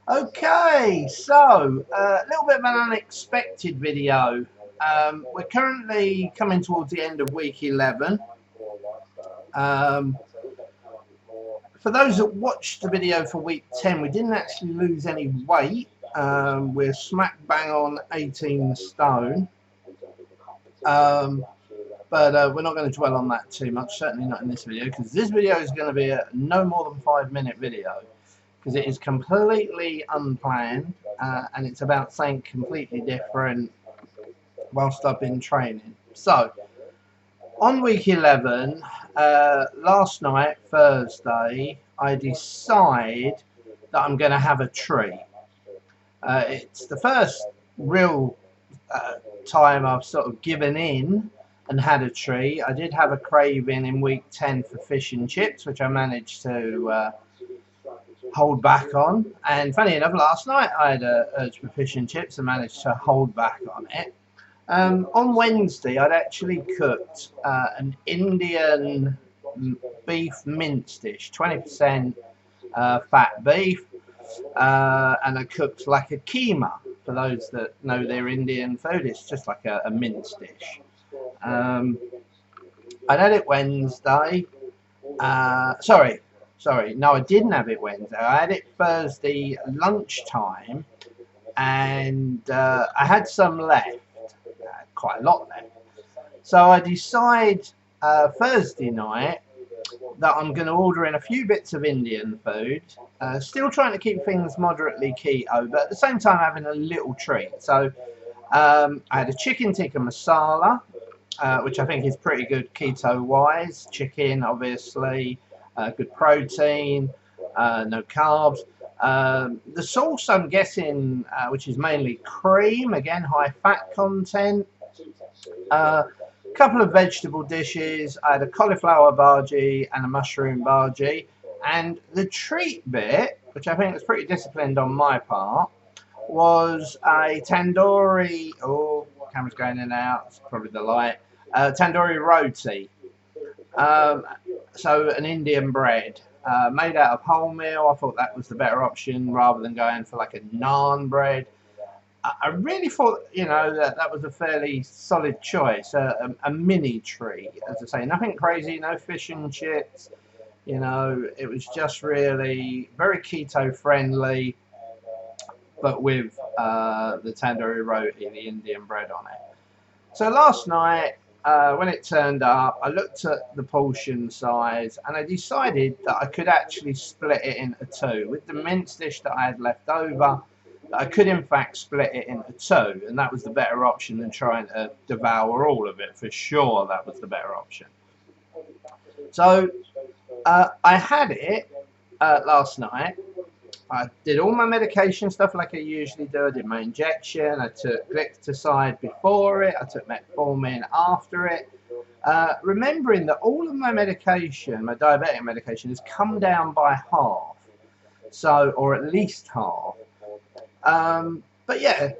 Okay, so a little bit of an unexpected video. We're currently coming towards the end of week 11. Um, for those that watched the video for week 10, we didn't actually lose any weight. We're smack bang on 18 stone. But we're not going to dwell on that too much, certainly not in this video, because this video is going to be a no more than 5-minute video, because it is completely unplanned and it's about something completely different whilst I've been training. So, on week 11, last night, Thursday, I decide that I'm going to have a treat. It's the first real time I've sort of given in and had a treat. I did have a craving in week 10 for fish and chips, which I managed to hold back on. And funny enough, last night I had an urge for fish and chips and managed to hold back on it. On Wednesday, I'd actually cooked an Indian beef mince dish, 20% fat beef, and I cooked like a keema. For those that know their Indian food, it's just like a mince dish. I had it Wednesday. Sorry, no, I didn't have it Wednesday. I had it Thursday lunchtime, and I had some left, quite a lot left. So I decide Thursday night that I'm going to order in a few bits of Indian food, still trying to keep things moderately keto, but at the same time having a little treat. So I had a chicken tikka masala, which I think is pretty good keto-wise. Chicken, obviously, good protein, no carbs. The sauce, I'm guessing, which is mainly cream, again, high fat content. Couple of vegetable dishes. I had a cauliflower bhaji and a mushroom bhaji. And the treat bit, which I think was pretty disciplined on my part, was a tandoori, oh, camera's going in and out, it's probably the light, tandoori roti. So an Indian bread made out of wholemeal. I thought that was the better option rather than going for like a naan bread. I really thought, you know, that was a fairly solid choice, a mini treat, as I say, nothing crazy, no fish and chips, you know, it was just really very keto friendly, but with the tandoori roti, the Indian bread on it. So last night, when it turned up, I looked at the portion size and I decided that I could actually split it into two. With the mince dish that I had left over, I could in fact split it into two, and that was the better option than trying to devour all of it. For sure, that was the better option. So I had it last night. I did all my medication stuff like I usually do. I did my injection. I took glycoside before it. I took metformin after it. Remembering that all of my medication, my diabetic medication, has come down by half. So, or at least half. But yeah,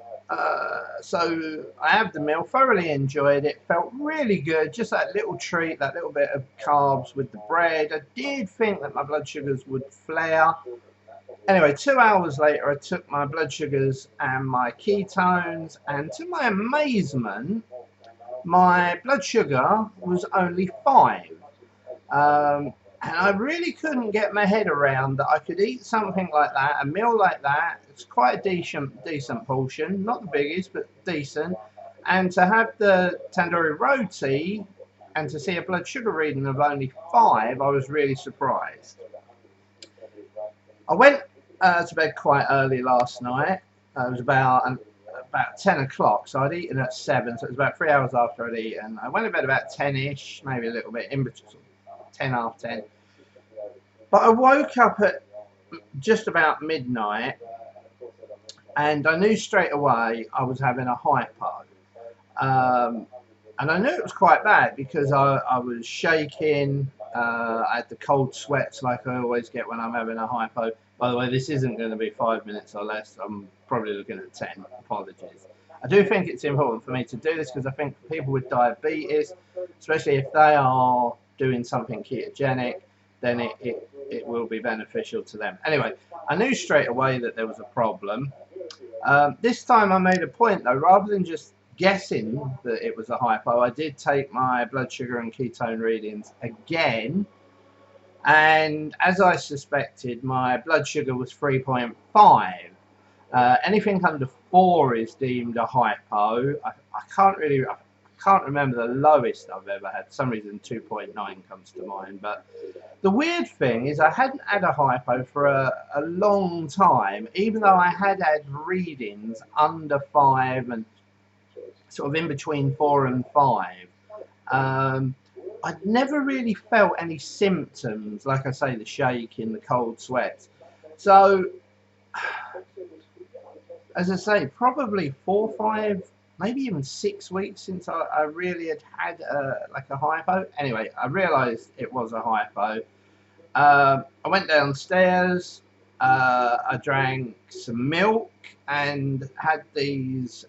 so I had the meal, thoroughly enjoyed it, felt really good, just that little treat, that little bit of carbs with the bread. I did think that my blood sugars would flare. Anyway, 2 hours later, I took my blood sugars and my ketones, and to my amazement, my blood sugar was only 5. And I really couldn't get my head around that I could eat something like that, a meal like that. It's quite a decent portion, not the biggest, but decent. And to have the tandoori roti and to see a blood sugar reading of only 5, I was really surprised. I went to bed quite early last night. It was about 10 o'clock, so I'd eaten at 7, so it was about 3 hours after I'd eaten. I went to bed about 10-ish, maybe a little bit in between. 10 half 10, but I woke up at just about midnight and I knew straight away I was having a hypo, and I knew it was quite bad because I was shaking. I had the cold sweats like I always get when I'm having a hypo. By the way, this isn't going to be 5 minutes or less. I'm probably looking at 10. Apologies. I do think it's important for me to do this because I think for people with diabetes, especially if they are doing something ketogenic, then it it will be beneficial to them. Anyway, I knew straight away that there was a problem. This time I made a point though, rather than just guessing that it was a hypo, I did take my blood sugar and ketone readings again, and as I suspected, my blood sugar was 3.5. Anything under 4 is deemed a hypo. I can't remember the lowest I've ever had. For some reason 2.9 comes to mind. But the weird thing is I hadn't had a hypo for a long time, even though I had readings under 5 and sort of in between 4 and 5. I'd never really felt any symptoms, like I say, the shaking, the cold sweats. So, as I say, probably 4, 5, maybe even 6 weeks since I really had like a hypo. Anyway, I realised it was a hypo. I went downstairs, I drank some milk and had these,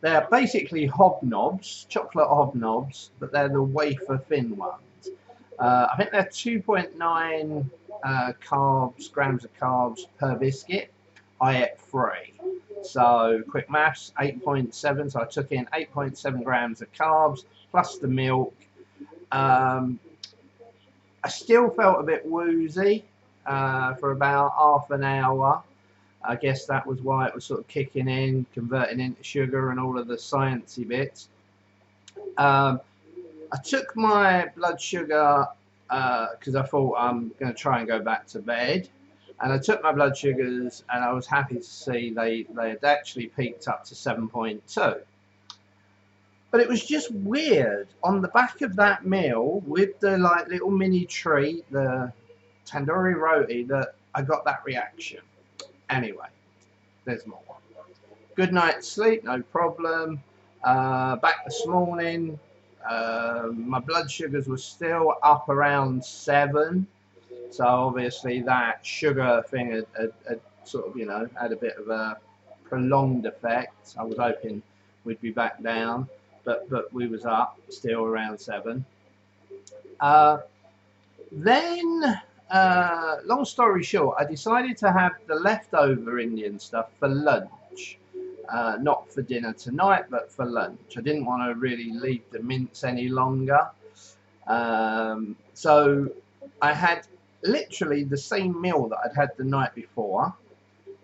they're basically hobnobs, chocolate hobnobs, but they're the wafer thin ones. I think they're 2.9 grams of carbs per biscuit. I ate 3. So quick maths, 8.7. So I took in 8.7 grams of carbs plus the milk. I still felt a bit woozy for about half an hour. I guess that was why it was sort of kicking in, converting into sugar and all of the sciencey bits. I took my blood sugar because I thought I'm going to try and go back to bed. And I took my blood sugars and I was happy to see they had actually peaked up to 7.2. But it was just weird. On the back of that meal, with the like little mini treat, the tandoori roti, that I got that reaction. Anyway, there's more. Good night's sleep, no problem. Back this morning, my blood sugars were still up around 7. So obviously that sugar thing had sort of, you know, had a bit of a prolonged effect. I was hoping we'd be back down, but we was up still around 7. Then, long story short, I decided to have the leftover Indian stuff for lunch. Not for dinner tonight, but for lunch. I didn't want to really leave the mince any longer. So I had literally the same meal that I'd had the night before.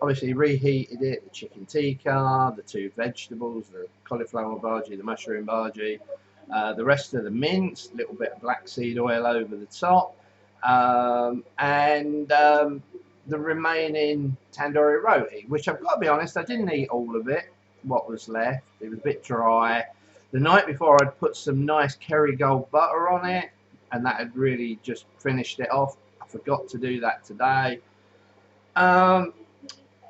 Obviously reheated it, the chicken tikka, the 2 vegetables, the cauliflower bhaji, the mushroom bhaji, the rest of the mince, a little bit of black seed oil over the top, and the remaining tandoori roti, which I've got to be honest, I didn't eat all of it, what was left. It was a bit dry. The night before I'd put some nice Kerrygold butter on it, and that had really just finished it off. I forgot to do that today.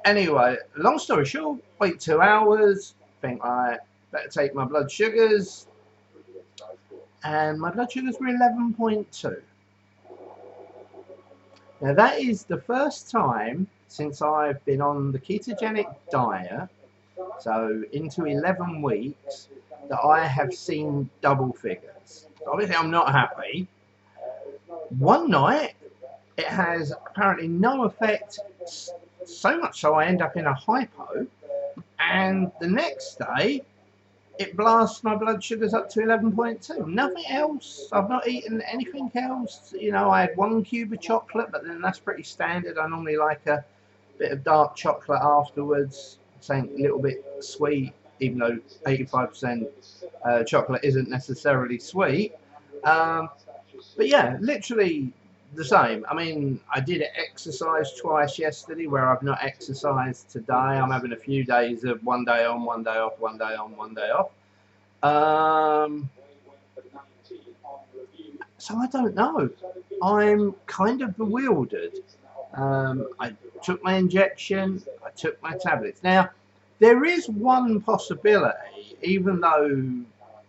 Anyway, long story short, wait 2 hours, think I better take my blood sugars, and my blood sugars were 11.2. Now that is the first time since I've been on the ketogenic diet, so into 11 weeks, that I have seen double figures. So obviously I'm not happy. One night it has apparently no effect, so much so I end up in a hypo, and the next day it blasts my blood sugars up to 11.2. Nothing else. I've not eaten anything else. You know, I had 1 cube of chocolate, but then that's pretty standard. I normally like a bit of dark chocolate afterwards, something a little bit sweet, even though 85% chocolate isn't necessarily sweet. But yeah, literally the same. I mean, I did exercise twice yesterday, where I've not exercised today. I'm having a few days of 1 day on, 1 day off, 1 day on, 1 day off. So I don't know. I'm kind of bewildered. I took my injection, I took my tablets. Now, there is one possibility, even though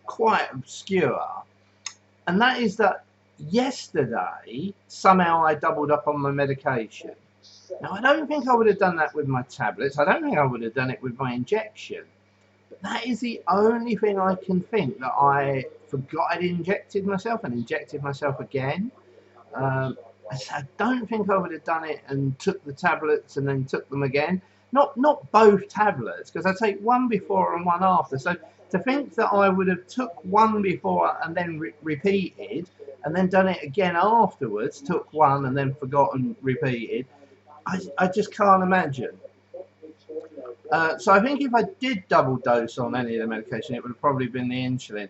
quite obscure, and that is that yesterday somehow I doubled up on my medication. Now I don't think I would have done that with my tablets. I don't think I would have done it with my injection. But that is the only thing I can think, that I forgot I'd injected myself and injected myself again. I don't think I would have done it and took the tablets and then took them again. Not both tablets, because I take one before and one after. So to think that I would have took one before and then repeated, and then done it again afterwards, took one and then forgotten, repeated, I just can't imagine. So I think if I did double dose on any of the medication, it would have probably been the insulin.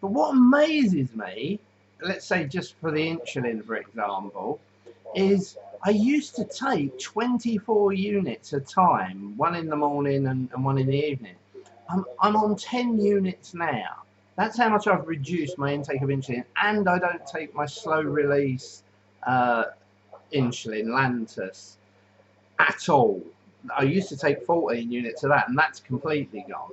But what amazes me, let's say just for the insulin, for example, is I used to take 24 units a time, one in the morning and one in the evening. I'm on 10 units now. That's how much I've reduced my intake of insulin, and I don't take my slow release insulin, Lantus, at all. I used to take 14 units of that, and that's completely gone.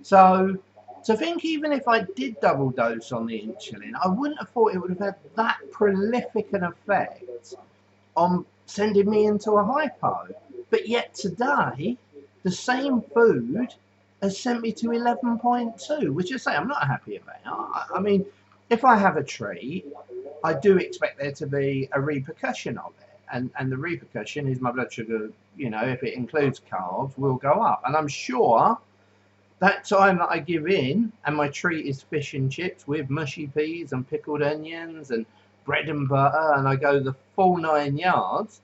So to think even if I did double dose on the insulin, I wouldn't have thought it would have had that prolific an effect on sending me into a hypo. But yet today, the same food has sent me to 11.2, which I say I'm not happy about. I mean, if I have a treat, I do expect there to be a repercussion of it. And the repercussion is my blood sugar, you know, if it includes carbs, will go up. And I'm sure that time that I give in and my treat is fish and chips with mushy peas and pickled onions and bread and butter, and I go the full 9 yards,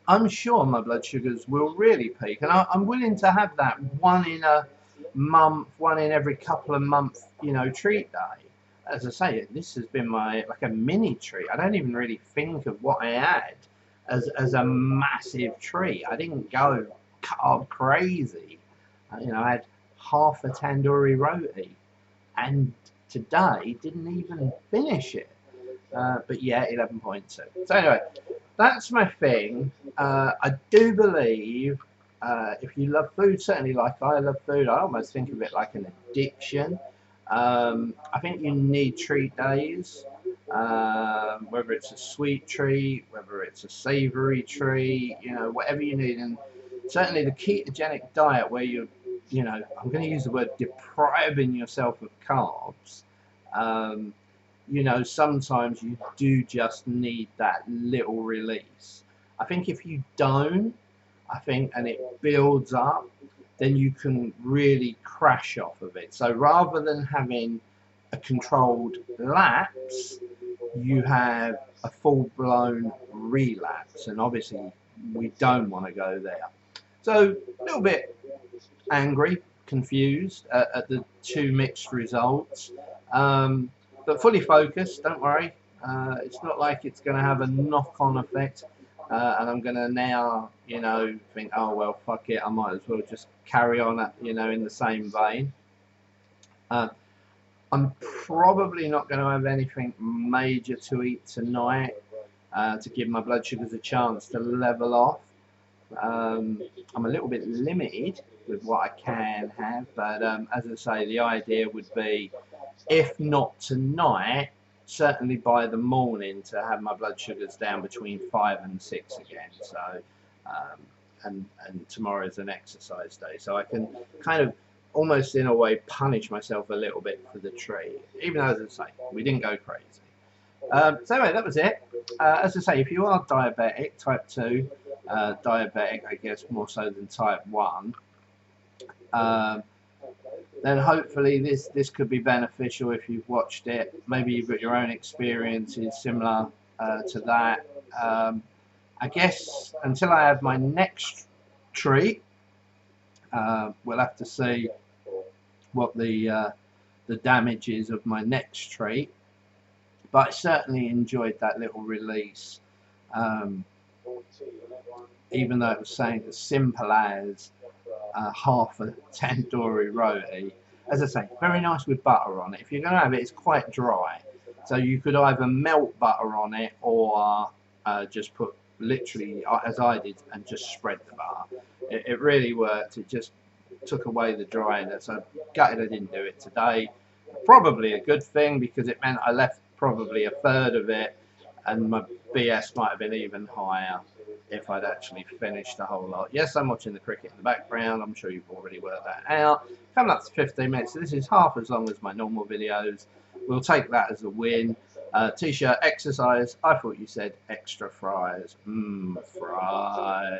I'm sure my blood sugars will really peak. And I'm willing to have that one in a month, one in every couple of months, you know, treat day. As I say, this has been like a mini treat. I don't even really think of what I had as a massive treat. I didn't go carb crazy. You know, I had half a tandoori roti, and today didn't even finish it. But yeah, 11.2. So anyway, that's my thing. I do believe if you love food, certainly like I love food, I almost think of it like an addiction. I think you need treat days, whether it's a sweet treat, whether it's a savory treat, you know, whatever you need. And certainly the ketogenic diet, where you know, I'm going to use the word depriving yourself of carbs. You know, sometimes you do just need that little release. I think if you don't, and it builds up, then you can really crash off of it. So rather than having a controlled lapse, you have a full-blown relapse, and obviously we don't want to go there. So a little bit angry, confused at the two mixed results, but fully focused, don't worry. It's not like it's going to have a knock-on effect. And I'm going to now, you know, think, oh, well, fuck it, I might as well just carry on, you know, in the same vein. I'm probably not going to have anything major to eat tonight to give my blood sugars a chance to level off. I'm a little bit limited with what I can have, but as I say, the idea would be, if not tonight, certainly by the morning, to have my blood sugars down between 5 and 6 again. So and tomorrow's an exercise day, so I can kind of almost in a way punish myself a little bit for the treat, even though, as I say, we didn't go crazy. So anyway, that was it. As I say, if you are diabetic, type 2 diabetic, I guess more so than type 1, then hopefully this could be beneficial if you've watched it. Maybe you've got your own experiences similar to that. I guess until I have my next treat, we'll have to see what the damage is of my next treat. But I certainly enjoyed that little release, even though it was saying as simple as half a tandoori roti. As I say, very nice with butter on it. If you're going to have it, it's quite dry, so you could either melt butter on it or just put, literally as I did, and just spread the butter. It really worked. It just took away the dryness. I'm gutted I didn't do it today. Probably a good thing, because it meant I left probably a third of it, and my BS might have been even higher if I'd actually finished the whole lot. Yes, I'm watching the cricket in the background. I'm sure you've already worked that out. Coming up to 15 minutes, so this is half as long as my normal videos. We'll take that as a win. T-shirt, exercise. I thought you said extra fries. Mmm, fries.